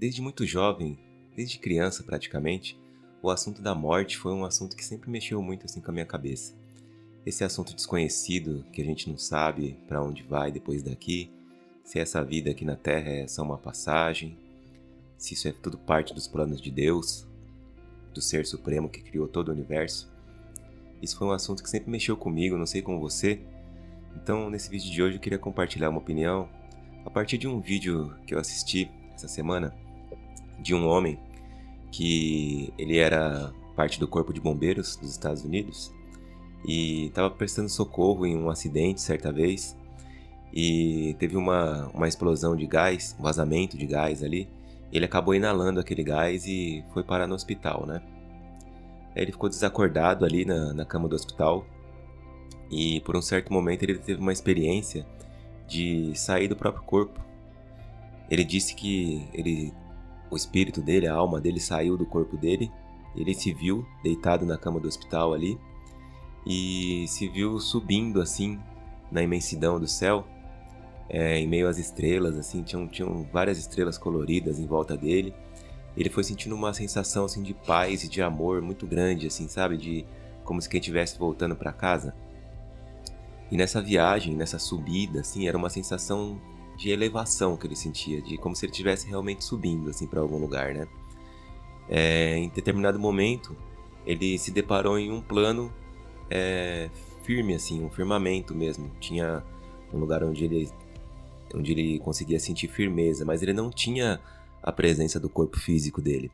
Desde muito jovem, desde criança praticamente, o assunto da morte foi um assunto que sempre mexeu muito assim com a minha cabeça. Esse assunto desconhecido, que a gente não sabe para onde vai depois daqui, se essa vida aqui na Terra é só uma passagem, se isso é tudo parte dos planos de Deus, do Ser Supremo que criou todo o universo. Isso foi um assunto que sempre mexeu comigo, não sei com você. Então, nesse vídeo de hoje eu queria compartilhar uma opinião a partir de um vídeo que eu assisti essa semana de um homem que ele era parte do Corpo de Bombeiros dos Estados Unidos e estava prestando socorro em um acidente certa vez e teve uma explosão de gás, um vazamento de gás ali. Ele acabou inalando aquele gás e foi parar no hospital, né? Aí ele ficou desacordado ali na cama do hospital e por um certo momento ele teve uma experiência de sair do próprio corpo. Ele disse que o espírito dele, a alma dele saiu do corpo dele, ele se viu deitado na cama do hospital ali e se viu subindo assim na imensidão do céu, em meio às estrelas, assim, tinham várias estrelas coloridas em volta dele. Ele foi sentindo uma sensação assim de paz e de amor muito grande, assim, sabe, de como se quem estivesse voltando para casa. E nessa viagem, nessa subida, assim, era uma sensação de elevação que ele sentia, de como se ele estivesse realmente subindo, assim, para algum lugar, né? Em determinado momento, ele se deparou em um plano firme, assim, um firmamento mesmo. Tinha um lugar onde ele conseguia sentir firmeza, mas ele não tinha a presença do corpo físico dele.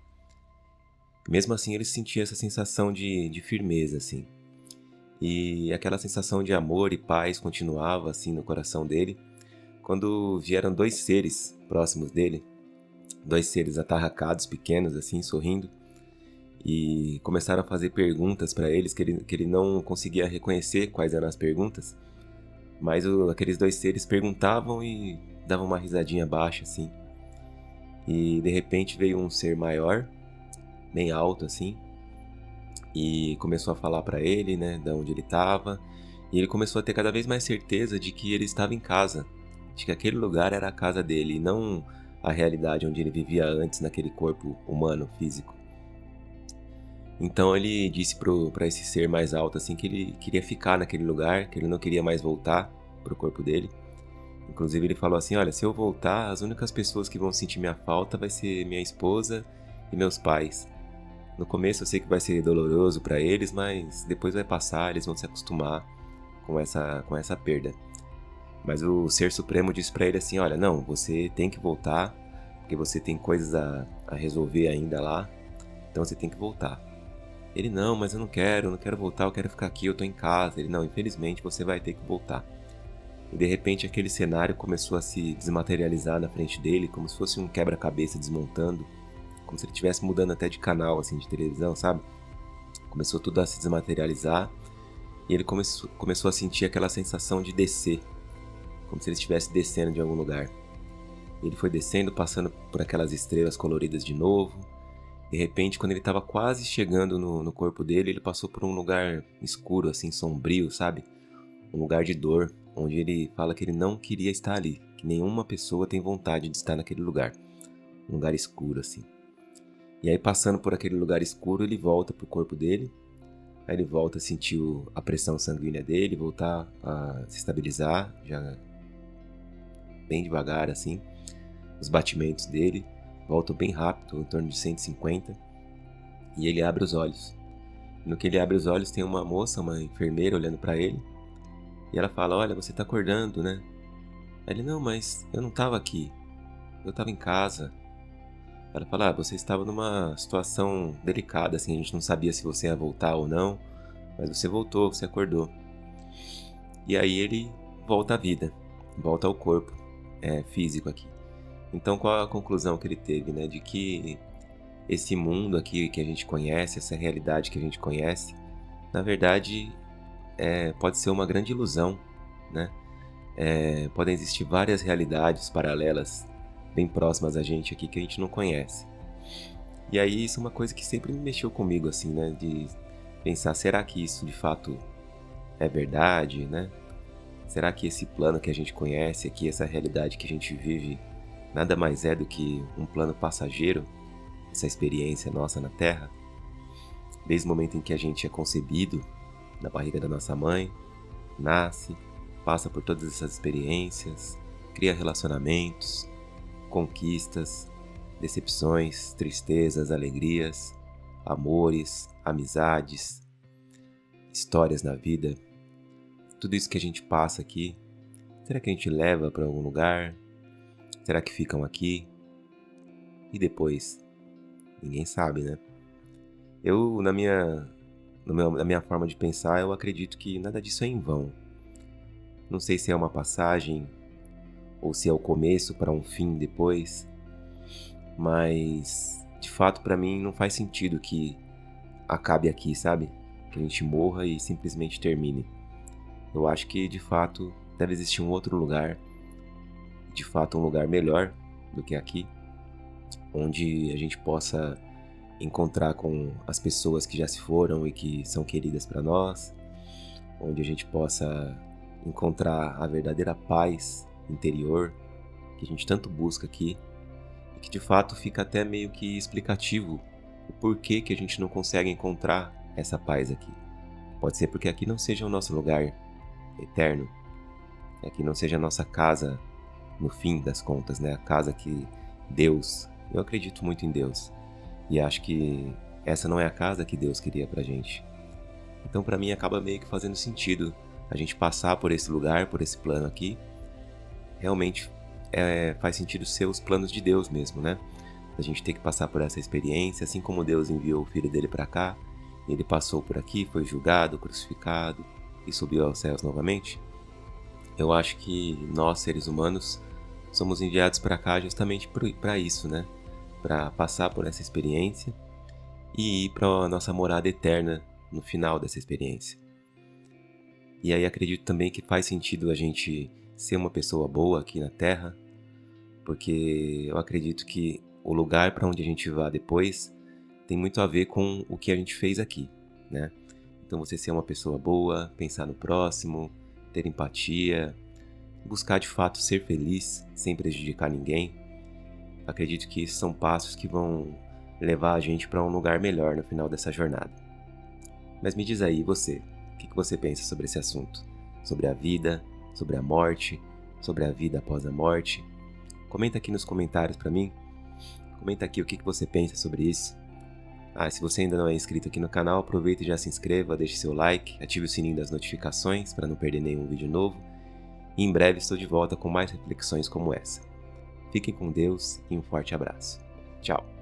Mesmo assim, ele sentia essa sensação de firmeza, assim. E aquela sensação de amor e paz continuava, assim, no coração dele, quando vieram dois seres próximos dele, dois seres atarracados, pequenos, assim, sorrindo, e começaram a fazer perguntas para eles que ele não conseguia reconhecer quais eram as perguntas, mas aqueles dois seres perguntavam e davam uma risadinha baixa, assim. E de repente veio um ser maior, bem alto, assim, e começou a falar para ele, né, de onde ele estava, e ele começou a ter cada vez mais certeza de que ele estava em casa, de que aquele lugar era a casa dele e não a realidade onde ele vivia antes naquele corpo humano, físico. Então ele disse para esse ser mais alto assim que ele queria ficar naquele lugar, que ele não queria mais voltar pro corpo dele. Inclusive ele falou assim: olha, se eu voltar, as únicas pessoas que vão sentir minha falta vai ser minha esposa e meus pais. No começo eu sei que vai ser doloroso para eles, mas depois vai passar, eles vão se acostumar com essa perda. Mas o Ser Supremo disse para ele assim: olha, não, você tem que voltar, porque você tem coisas a resolver ainda lá, então você tem que voltar. Ele: não, mas eu não quero voltar, eu quero ficar aqui, eu tô em casa. Ele: não, infelizmente você vai ter que voltar. E de repente aquele cenário começou a se desmaterializar na frente dele, como se fosse um quebra-cabeça desmontando, como se ele estivesse mudando até de canal, assim, de televisão, sabe? Começou tudo a se desmaterializar e ele começou a sentir aquela sensação de descer, como se ele estivesse descendo de algum lugar. Ele foi descendo, passando por aquelas estrelas coloridas de novo. De repente, quando ele estava quase chegando no corpo dele, ele passou por um lugar escuro, assim, sombrio, sabe? Um lugar de dor, onde ele fala que ele não queria estar ali, que nenhuma pessoa tem vontade de estar naquele lugar. Um lugar escuro, assim. E aí, passando por aquele lugar escuro, ele volta pro corpo dele. Aí ele volta a sentir a pressão sanguínea dele, voltar a se estabilizar, já bem devagar, assim. Os batimentos dele voltam bem rápido, em torno de 150. E ele abre os olhos. No que ele abre os olhos, tem uma moça, uma enfermeira, olhando pra ele. E ela fala: olha, você tá acordando, né? Aí ele: não, mas eu não tava aqui. Eu tava em casa. Ela fala: você estava numa situação delicada, assim, a gente não sabia se você ia voltar ou não, mas você voltou, você acordou. E aí ele volta à vida, volta ao corpo físico aqui. Então qual a conclusão que ele teve, né? De que esse mundo aqui que a gente conhece, essa realidade que a gente conhece, na verdade pode ser uma grande ilusão, né? Podem existir várias realidades paralelas bem próximas a gente aqui que a gente não conhece. E aí isso é uma coisa que sempre me mexeu comigo, assim, né? De pensar, será que isso de fato é verdade, né? Será que esse plano que a gente conhece aqui, essa realidade que a gente vive, nada mais é do que um plano passageiro, essa experiência nossa na Terra, desde o momento em que a gente é concebido na barriga da nossa mãe, nasce, passa por todas essas experiências, cria relacionamentos, conquistas, decepções, tristezas, alegrias, amores, amizades, histórias na vida. Tudo isso que a gente passa aqui, será que a gente leva para algum lugar? Será que ficam aqui? E depois? Ninguém sabe, né? Eu, na minha forma de pensar, eu acredito que nada disso é em vão. Não sei se é uma passagem ou se é o começo para um fim depois, mas de fato para mim não faz sentido que acabe aqui, sabe? Que a gente morra e simplesmente termine. Eu acho que de fato deve existir um outro lugar, de fato um lugar melhor do que aqui, onde a gente possa encontrar com as pessoas que já se foram e que são queridas para nós, onde a gente possa encontrar a verdadeira paz interior que a gente tanto busca aqui e que de fato fica até meio que explicativo o porquê que a gente não consegue encontrar essa paz aqui. Pode ser porque aqui não seja o nosso lugar eterno, aqui não seja a nossa casa no fim das contas, né? A casa que Deus, eu acredito muito em Deus e acho que essa não é a casa que Deus queria pra gente. Então pra mim acaba meio que fazendo sentido a gente passar por esse lugar, por esse plano aqui. Realmente faz sentido ser os planos de Deus mesmo, né? A gente ter que passar por essa experiência, assim como Deus enviou o Filho dele pra cá, ele passou por aqui, foi julgado, crucificado e subiu aos céus novamente. Eu acho que nós, seres humanos, somos enviados pra cá justamente pra isso, né? Pra passar por essa experiência e ir pra nossa morada eterna no final dessa experiência. E aí acredito também que faz sentido a gente ser uma pessoa boa aqui na Terra, porque eu acredito que o lugar para onde a gente vá depois tem muito a ver com o que a gente fez aqui, né? Então você ser uma pessoa boa, pensar no próximo, ter empatia, buscar de fato ser feliz sem prejudicar ninguém. Acredito que esses são passos que vão levar a gente para um lugar melhor no final dessa jornada. Mas me diz aí, você, o que você pensa sobre esse assunto? Sobre a vida, sobre a morte, sobre a vida após a morte? Comenta aqui nos comentários para mim. Comenta aqui o que você pensa sobre isso. Se você ainda não é inscrito aqui no canal, aproveita e já se inscreva, deixe seu like, ative o sininho das notificações para não perder nenhum vídeo novo. E em breve estou de volta com mais reflexões como essa. Fiquem com Deus e um forte abraço. Tchau!